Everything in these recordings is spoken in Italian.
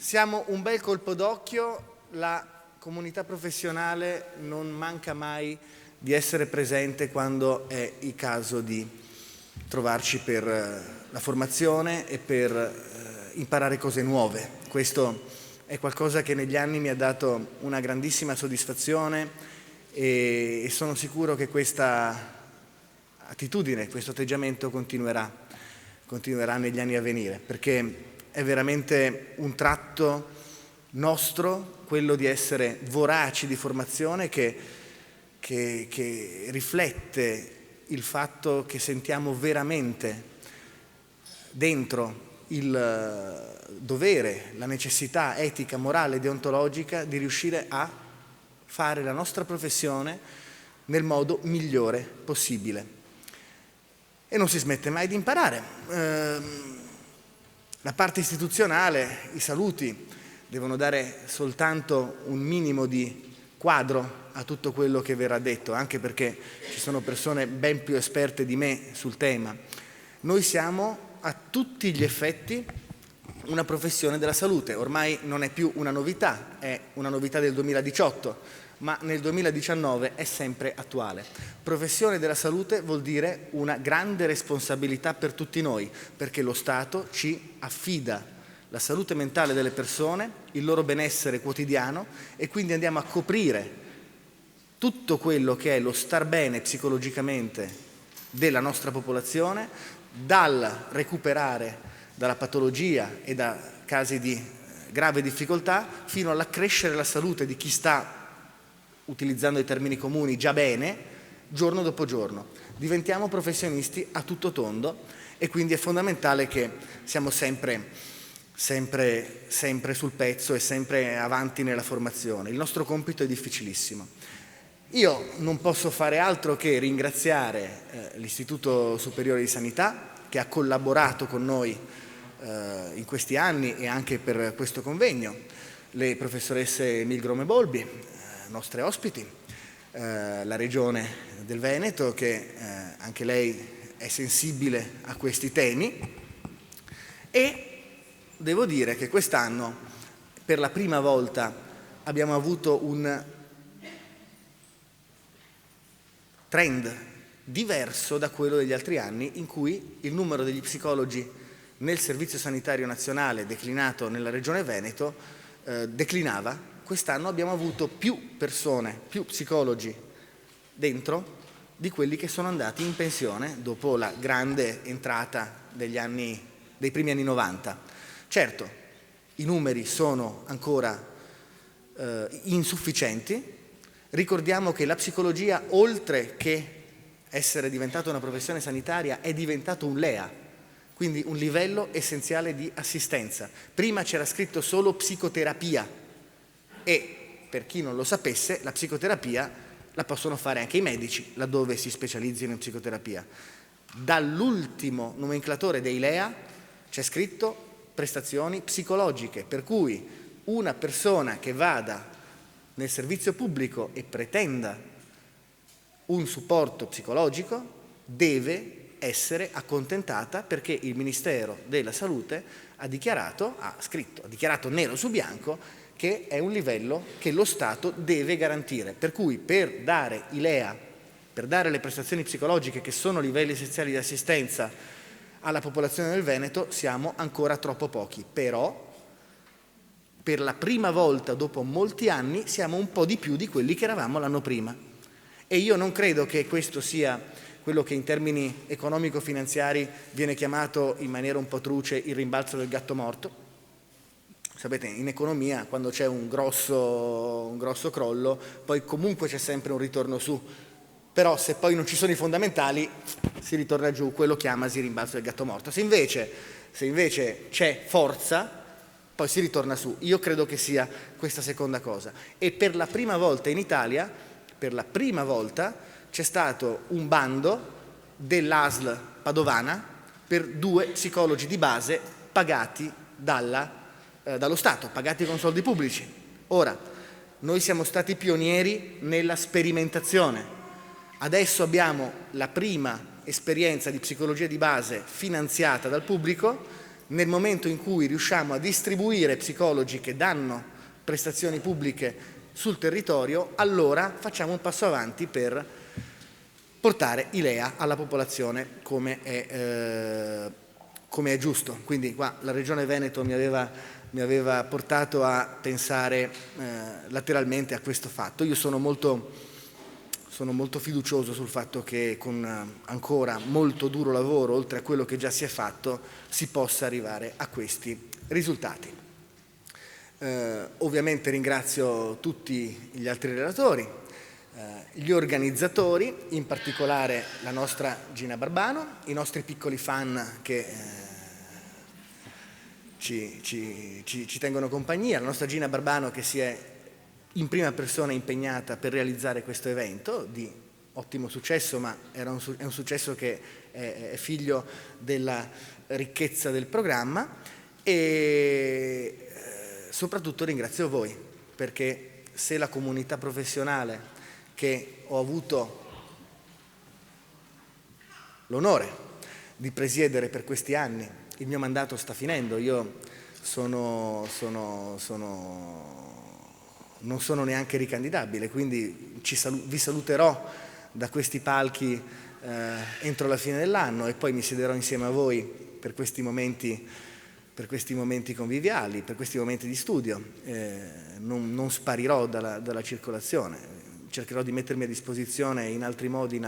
Siamo un bel colpo d'occhio, la comunità professionale non manca mai di essere presente quando è il caso di trovarci per la formazione e per imparare cose nuove. Questo è qualcosa che negli anni mi ha dato una grandissima soddisfazione e sono sicuro che questa attitudine, questo atteggiamento continuerà negli anni a venire, perché è veramente un tratto nostro quello di essere voraci di formazione che riflette il fatto che sentiamo veramente dentro il dovere, la necessità etica, morale e deontologica di riuscire a fare la nostra professione nel modo migliore possibile. E non si smette mai di imparare. La parte istituzionale, i saluti, devono dare soltanto un minimo di quadro a tutto quello che verrà detto, anche perché ci sono persone ben più esperte di me sul tema. Noi siamo a tutti gli effetti una professione della salute, ormai non è più una novità, è una novità del 2018, ma nel 2019 è sempre attuale. Professione della salute vuol dire una grande responsabilità per tutti noi, perché lo Stato ci affida la salute mentale delle persone, il loro benessere quotidiano e quindi andiamo a coprire tutto quello che è lo star bene psicologicamente della nostra popolazione, dal recuperare dalla patologia e da casi di grave difficoltà fino all'accrescere la salute di chi sta, utilizzando i termini comuni, già bene, giorno dopo giorno. Diventiamo professionisti a tutto tondo e quindi è fondamentale che siamo sempre sul pezzo e sempre avanti nella formazione. Il nostro compito è difficilissimo. Io non posso fare altro che ringraziare l'Istituto Superiore di Sanità che ha collaborato con noi in questi anni e anche per questo convegno, le professoresse Milgrom e Bolbi, nostre ospiti, la Regione del Veneto che anche lei è sensibile a questi temi e devo dire che quest'anno per la prima volta abbiamo avuto un trend diverso da quello degli altri anni in cui il numero degli psicologi nel Servizio Sanitario Nazionale declinato nella Regione Veneto declinava. Quest'anno abbiamo avuto più persone, più psicologi dentro di quelli che sono andati in pensione dopo la grande entrata dei primi anni 90. Certo, i numeri sono ancora insufficienti. Ricordiamo che la psicologia, oltre che essere diventata una professione sanitaria, è diventato un LEA, quindi un livello essenziale di assistenza. Prima c'era scritto solo psicoterapia e, per chi non lo sapesse, la psicoterapia la possono fare anche i medici, laddove si specializzino in psicoterapia. Dall'ultimo nomenclatore dei LEA c'è scritto prestazioni psicologiche, per cui una persona che vada nel servizio pubblico e pretenda un supporto psicologico deve essere accontentata perché il Ministero della Salute ha dichiarato nero su bianco che è un livello che lo Stato deve garantire. Per cui per dare i LEA, per dare le prestazioni psicologiche che sono livelli essenziali di assistenza alla popolazione del Veneto siamo ancora troppo pochi. Però per la prima volta dopo molti anni siamo un po' di più di quelli che eravamo l'anno prima. E io non credo che questo sia quello che in termini economico-finanziari viene chiamato in maniera un po' truce il rimbalzo del gatto morto. Sapete, in economia quando c'è un grosso crollo, poi comunque c'è sempre un ritorno su. Però se poi non ci sono i fondamentali si ritorna giù, quello chiamasi rimbalzo del gatto morto. Se invece c'è forza, poi si ritorna su. Io credo che sia questa seconda cosa. E per la prima volta in Italia, c'è stato un bando dell'ASL padovana per 2 psicologi di base pagati dallo Stato, pagati con soldi pubblici. Ora, noi siamo stati pionieri nella sperimentazione. Adesso abbiamo la prima esperienza di psicologia di base finanziata dal pubblico nel momento in cui riusciamo a distribuire psicologi che danno prestazioni pubbliche sul territorio, allora facciamo un passo avanti per portare i LEA alla popolazione come è giusto. Quindi qua la Regione Veneto mi aveva portato a pensare lateralmente a questo fatto. Io sono molto fiducioso sul fatto che con ancora molto duro lavoro, oltre a quello che già si è fatto, si possa arrivare a questi risultati. Ovviamente ringrazio tutti gli altri relatori, gli organizzatori, in particolare la nostra Gina Barbano, i nostri piccoli fan che ci tengono compagnia, la nostra Gina Barbano che si è in prima persona impegnata per realizzare questo evento di ottimo successo, ma è un successo che è figlio della ricchezza del programma, e soprattutto ringrazio voi, perché se la comunità professionale che ho avuto l'onore di presiedere per questi anni, il mio mandato sta finendo, io non sono neanche ricandidabile, quindi vi saluterò da questi palchi entro la fine dell'anno e poi mi siederò insieme a voi per questi momenti conviviali, per questi momenti di studio. Non sparirò dalla circolazione, cercherò di mettermi a disposizione in altri modi,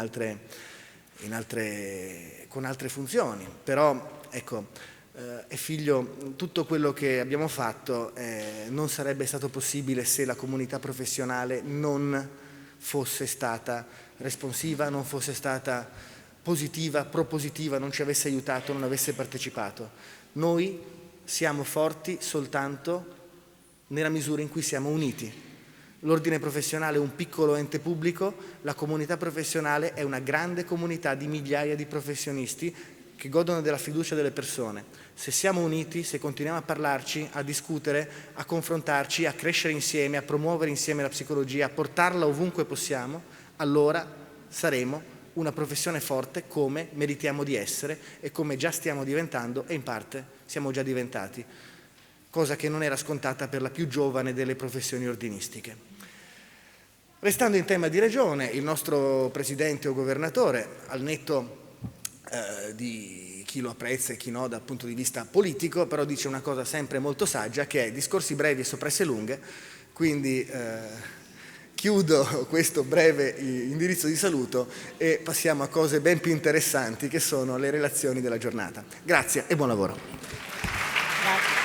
con altre funzioni, però ecco, è figlio, tutto quello che abbiamo fatto non sarebbe stato possibile se la comunità professionale non fosse stata responsiva, non fosse stata positiva, propositiva, non ci avesse aiutato, non avesse partecipato. Noi siamo forti soltanto nella misura in cui siamo uniti. L'ordine professionale è un piccolo ente pubblico, la comunità professionale è una grande comunità di migliaia di professionisti che godono della fiducia delle persone. Se siamo uniti, se continuiamo a parlarci, a discutere, a confrontarci, a crescere insieme, a promuovere insieme la psicologia, a portarla ovunque possiamo, allora saremo una professione forte come meritiamo di essere e come già stiamo diventando e in parte siamo già diventati, cosa che non era scontata per la più giovane delle professioni ordinistiche. Restando in tema di regione, il nostro presidente o governatore, al netto di chi lo apprezza e chi no dal punto di vista politico, però dice una cosa sempre molto saggia, che è discorsi brevi e soppresse lunghe, quindi chiudo questo breve indirizzo di saluto e passiamo a cose ben più interessanti che sono le relazioni della giornata. Grazie e buon lavoro. Grazie.